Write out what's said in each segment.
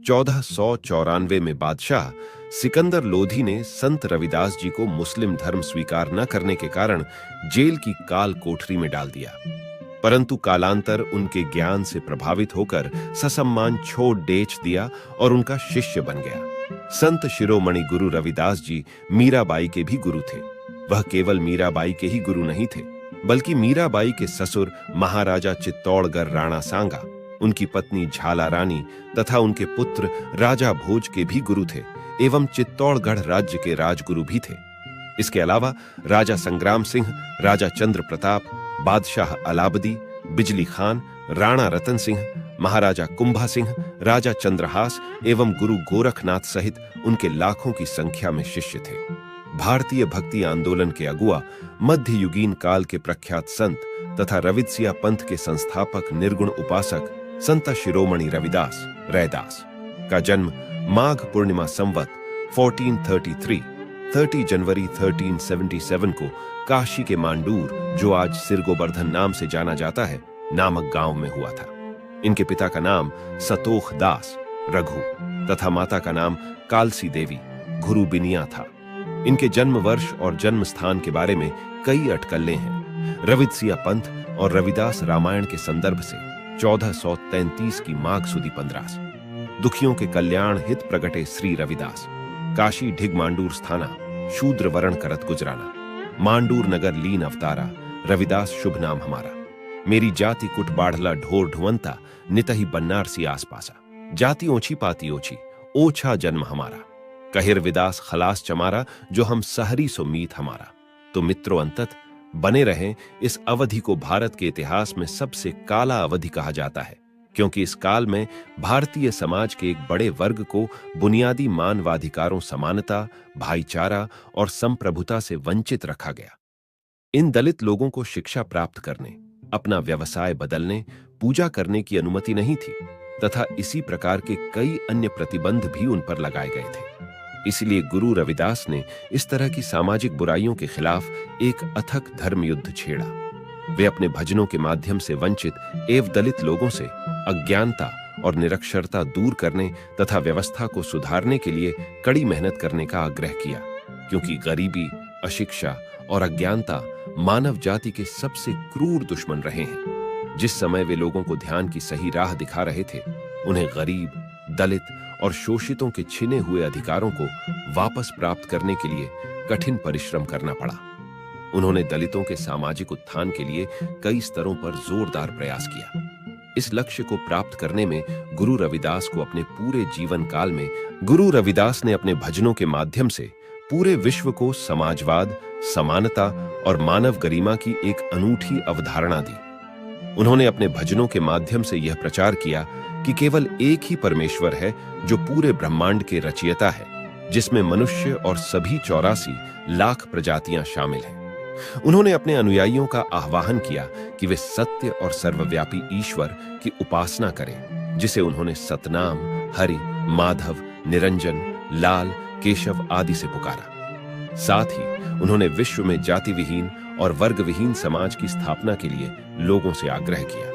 1494 में बादशाह सिकंदर लोधी ने संत रविदास जी को मुस्लिम धर्म स्वीकार न करने के कारण जेल की काल कोठरी में डाल दिया। परंतु कालांतर उनके ज्ञान से प्रभावित होकर ससम्मान छोड़ बेच दिया और उनका शिष्य बन गया। संत शिरोमणि गुरु रविदास जी मीराबाई के भी गुरु थे। वह केवल मीराबाई के ही गुरु नहीं थे, बल्कि मीराबाई के ससुर महाराजा चित्तौड़गढ़ राणा सांगा, उनकी पत्नी झाला रानी तथा उनके पुत्र राजा भोज के भी गुरु थे एवं चित्तौड़गढ़ राज्य के राजगुरु भी थे। इसके अलावा राजा संग्राम सिंह, राजा चंद्र प्रताप, बादशाह अलाबदी, बिजली खान, राणा रतन सिंह, महाराजा कुंभा सिंह, राजा चंद्रहास एवं गुरु गोरखनाथ सहित उनके लाखों की संख्या में शिष्य थे। भारतीय भक्ति आंदोलन के अगुआ, मध्ययुगीन काल के प्रख्यात संत तथा रविदसिया पंथ के संस्थापक निर्गुण उपासक संत शिरोमणि रविदास रैदास का जन्म माघ पूर्णिमा संवत 1433 30 जनवरी 1377 को काशी के मांडूर, जो आज सिरगोवर्धन नाम से जाना जाता है, नामक गांव में हुआ था। इनके पिता का नाम सतोख दास रघु तथा माता का नाम कालसी देवी घुरुबिनिया था। इनके जन्म वर्ष और जन्म स्थान के बारे में कई अटकलें हैं। रविदसिया पंथ और रविदास रामायण के संदर्भ से 1433 की माघ सुदी 15 दुखियों के कल्याण हित प्रगटे श्री रविदास, काशी ढिग मांडूर स्थाना, शूद्र वर्ण करत गुजराना, मांडूर नगर लीन अवतारा, रविदास शुभ नाम हमारा। मेरी जाति कुट बाढ़ला ढोर ढुवंता, नितहि बन्नार सी आसपासा, जाति ओछी पाती ओछी, ओछा जन्म हमारा। कहिर विदास खलास चमारा, जो हम सहरी सो मीत हमारा। तो मित्रों, अंतत बने रहें। इस अवधि को भारत के इतिहास में सबसे काला अवधि कहा जाता है, क्योंकि इस काल में भारतीय समाज के एक बड़े वर्ग को बुनियादी मानवाधिकारों समानता, भाईचारा और संप्रभुता से वंचित रखा गया। इन दलित लोगों को शिक्षा प्राप्त करने, अपना व्यवसाय बदलने, पूजा करने की अनुमति नहीं थी तथा इसी प्रकार के कई अन्य प्रतिबंध भी उन पर लगाए गए थे। इसलिए गुरु रविदास ने इस तरह की सामाजिक बुराइयों के खिलाफ एक अथक धर्म युद्ध छेड़ा। वे अपने भजनों के माध्यम से वंचित एवं दलित लोगों से अज्ञानता और निरक्षरता दूर करने तथा व्यवस्था को सुधारने के लिए कड़ी मेहनत करने का आग्रह किया, क्योंकि गरीबी, अशिक्षा और अज्ञानता मानव जाति के सबसे क्रूर दुश्मन रहे हैं। जिस समय वे लोगों को ध्यान की सही राह दिखा रहे थे, उन्हें गरीब, दलित और शोषितों के छिने हुए अधिकारों को वापस प्राप्त करने के लिए कठिन परिश्रम करना पड़ा। उन्होंने दलितों के सामाजिक उत्थान के लिए कई स्तरों पर जोरदार प्रयास किया। इस लक्ष्य को प्राप्त करने में गुरु रविदास को अपने पूरे जीवन काल में गुरु रविदास ने अपने भजनों के माध्यम से पूरे विश्व को समाजवाद, समानता और मानव गरिमा की एक अनूठी अवधारणा दी। उन्होंने अपने भजनों के माध्यम से यह प्रचार किया कि केवल एक ही परमेश्वर है जो पूरे ब्रह्मांड के रचयिता है, जिसमें मनुष्य और सभी 84 लाख प्रजातियां शामिल हैं। उन्होंने अपने अनुयायियों का आह्वान किया कि वे सत्य और सर्वव्यापी ईश्वर की उपासना करें, जिसे उन्होंने सतनाम, हरि, माधव, निरंजन, लाल, केशव आदि से पुकारा। साथ ही उन्होंने विश्व में जाति विहीन और वर्ग विहीन समाज की स्थापना के लिए लोगों से आग्रह किया।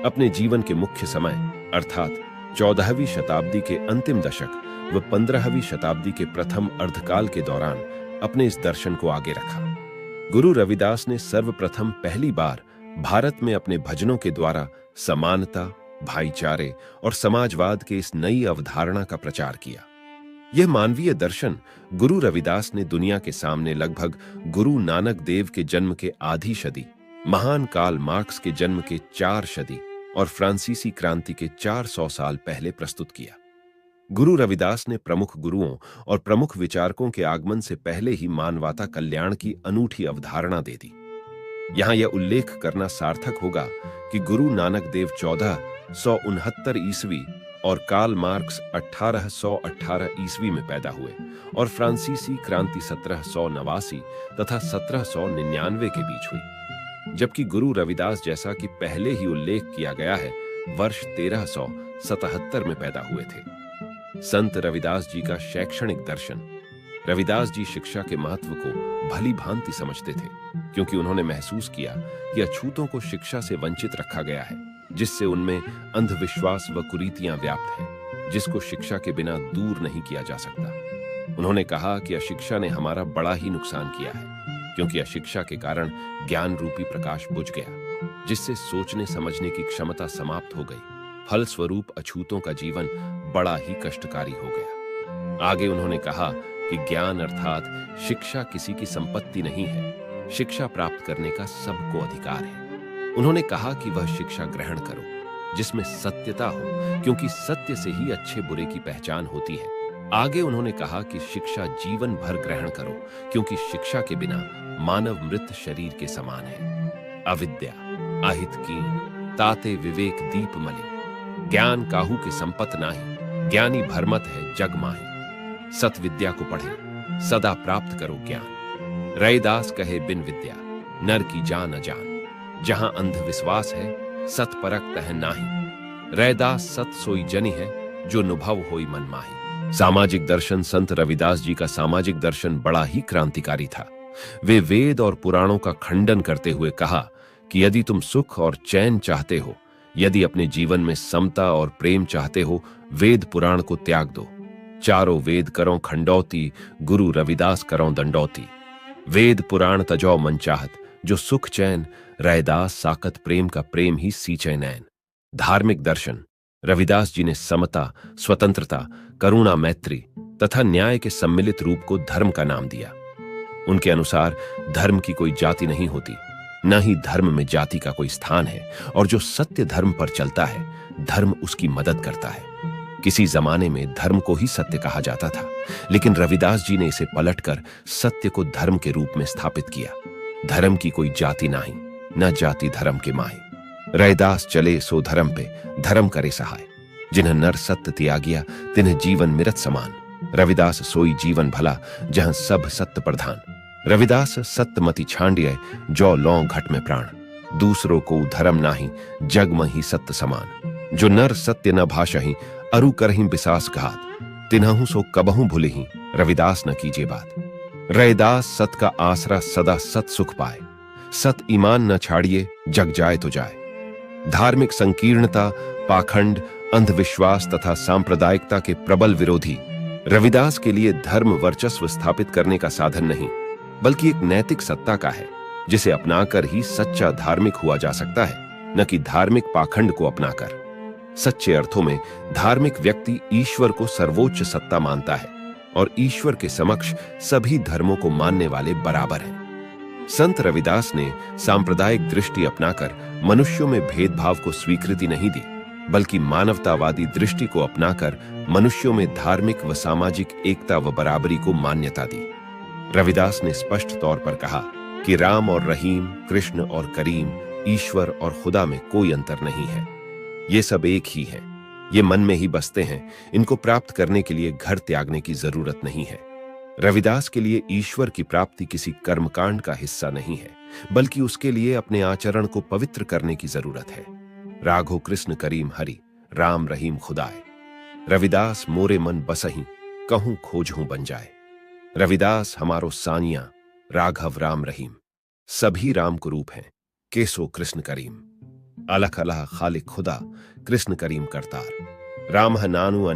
अपने जीवन के मुख्य समय अर्थात 14वीं शताब्दी के अंतिम दशक व 15वीं शताब्दी के प्रथम अर्धकाल के दौरान अपने इस दर्शन को आगे रखा। गुरु रविदास ने सर्वप्रथम पहली बार भारत में अपने भजनों के द्वारा समानता, भाईचारे और समाजवाद के इस नई अवधारणा का प्रचार किया। यह मानवीय दर्शन गुरु रविदास ने दुनिया के सामने लगभग गुरु नानक देव के जन्म के आधी सदी, महान कार्ल मार्क्स के जन्म के 4 सदी और फ्रांसीसी क्रांति के 400 साल पहले प्रस्तुत किया। गुरु रविदास ने प्रमुख गुरुओं और प्रमुख विचारकों के आगमन से पहले ही मानवता कल्याण की अनूठी अवधारणा दे दी। यहां यह उल्लेख करना सार्थक होगा कि गुरु नानक देव 1469 ईस्वी और कार्ल मार्क्स 1818 ईस्वी में पैदा हुए और फ्रांसीसी क्रांति 1789 तथा 1799 के बीच हुई, जबकि गुरु रविदास, जैसा कि पहले ही उल्लेख किया गया है, वर्ष 1377 में पैदा हुए थे। संत रविदास जी का शैक्षणिक दर्शन। रविदास जी शिक्षा के महत्व को भली भांति समझते थे, क्योंकि उन्होंने महसूस किया कि अछूतों को शिक्षा से वंचित रखा गया है, जिससे उनमें अंधविश्वास व कुरीतियां व्याप्त हैं। जिसको शिक्षा के बिना दूर नहीं किया जा सकता। उन्होंने कहा कि अशिक्षा ने हमारा बड़ा ही नुकसान किया है, क्योंकि अशिक्षा के कारण ज्ञान रूपी प्रकाश बुझ गया, जिससे सोचने समझने की क्षमता समाप्त हो गई। फलस्वरूप अछूतों का जीवन बड़ा ही कष्टकारी हो गया। आगे उन्होंने कहा कि ज्ञान अर्थात शिक्षा किसी की संपत्ति नहीं है, शिक्षा प्राप्त करने का सबको अधिकार है। उन्होंने कहा कि वह शिक्षा ग्रहण करो जिसमें सत्यता हो, क्योंकि सत्य से ही अच्छे बुरे की पहचान होती है। आगे उन्होंने कहा कि शिक्षा जीवन भर ग्रहण करो, क्योंकि शिक्षा के बिना मानव मृत शरीर के समान है। अविद्या अहित कीन ताते विवेक दीप मलिन, ज्ञान काहू के संपत नाही, ज्ञानी भरमत है जग माही। सत विद्या को पढ़े सदा प्राप्त करो ज्ञान, रैदास कहे बिन विद्या नर की जान अजान। जहां अंधविश्वास है सत परख तह नाही, रैदास सत सोई जनि है जो नुभव होई मन माही। सामाजिक दर्शन संत रविदास जी का सामाजिक दर्शन बड़ा ही क्रांतिकारी था। वे वेद और पुराणों का खंडन करते हुए कहा कि यदि तुम सुख और चैन चाहते हो, यदि अपने जीवन में समता और प्रेम चाहते हो, वेद पुराण को त्याग दो। चारों वेद करो खंडौती, गुरु रविदास करो दंडौती। वेद पुराण तजौ मन चाहत, जो सुख चैन, रैदास साकत प्रेम का प्रेम ही सींचे नैन। धार्मिक दर्शन रविदास जी ने समता, स्वतंत्रता, करुणा, मैत्री तथा न्याय के सम्मिलित रूप को धर्म का नाम दिया। उनके अनुसार धर्म की कोई जाति नहीं होती, न ही धर्म में जाति का कोई स्थान है, और जो सत्य धर्म पर चलता है, धर्म उसकी मदद करता है। किसी जमाने में धर्म को ही सत्य कहा जाता था, लेकिन रविदास जी ने इसे पलटकर सत्य को धर्म के रूप में स्थापित किया। धर्म की कोई जाति नाही, न जाति धर्म के माहे। रैदास चले सो धर्म पे, धर्म करे सहाय। जिन्हें नर सत्य त्यागिया, तिन्हें जीवन मिरत समान। रविदास सोई जीवन भला, जहां सब सत्य प्रधान। रविदास सत्यमति छांडिय, जो लौ घट में प्राण। दूसरों को धर्म नाही, जग में ही सत्य समान। जो नर सत्य न भाषहि, अरु करहि बिसास घात। तिन्हु सो कबहु भूलिहि, रविदास न कीजे बात। रैदास सत का आसरा सदा सत सुख पाए। सत ईमान न छाड़िए, जग जाए तो जाए। धार्मिक संकीर्णता, पाखंड, अंधविश्वास तथा सांप्रदायिकता के प्रबल विरोधी रविदास के लिए धर्म वर्चस्व स्थापित करने का साधन नहीं, बल्कि एक नैतिक सत्ता का है, जिसे अपनाकर ही सच्चा धार्मिक हुआ जा सकता है, न कि धार्मिक पाखंड को अपनाकर। सच्चे अर्थों में धार्मिक व्यक्ति ईश्वर को सर्वोच्च सत्ता मानता है, और ईश्वर के समक्ष सभी धर्मों को मानने वाले बराबर हैं। संत रविदास ने सांप्रदायिक दृष्टि अपनाकर मनुष्यों में भेदभाव को स्वीकृति नहीं दी, बल्कि मानवतावादी दृष्टि को अपनाकर मनुष्यों में धार्मिक व सामाजिक एकता व बराबरी को मान्यता दी। रविदास ने स्पष्ट तौर पर कहा कि राम और रहीम, कृष्ण और करीम, ईश्वर और खुदा में कोई अंतर नहीं है। ये सब एक ही हैं, ये मन में ही बसते हैं। इनको प्राप्त करने के लिए घर त्यागने की जरूरत नहीं है। रविदास के लिए ईश्वर की प्राप्ति किसी कर्मकांड का हिस्सा नहीं है, बल्कि उसके लिए अपने आचरण को पवित्र करने की जरूरत है। राघो कृष्ण करीम हरि, राम रहीम खुदाए। रविदास मोरे मन बसही, कहूं खोजहूं बन जाए। रविदास हमारो सानिया, राघव राम रहीम। सभी राम को रूप हैं, केसो कृष्ण करीम। अलख अल्लाह खालिक खुदा, कृष्ण करीम करतार। राम नानु अने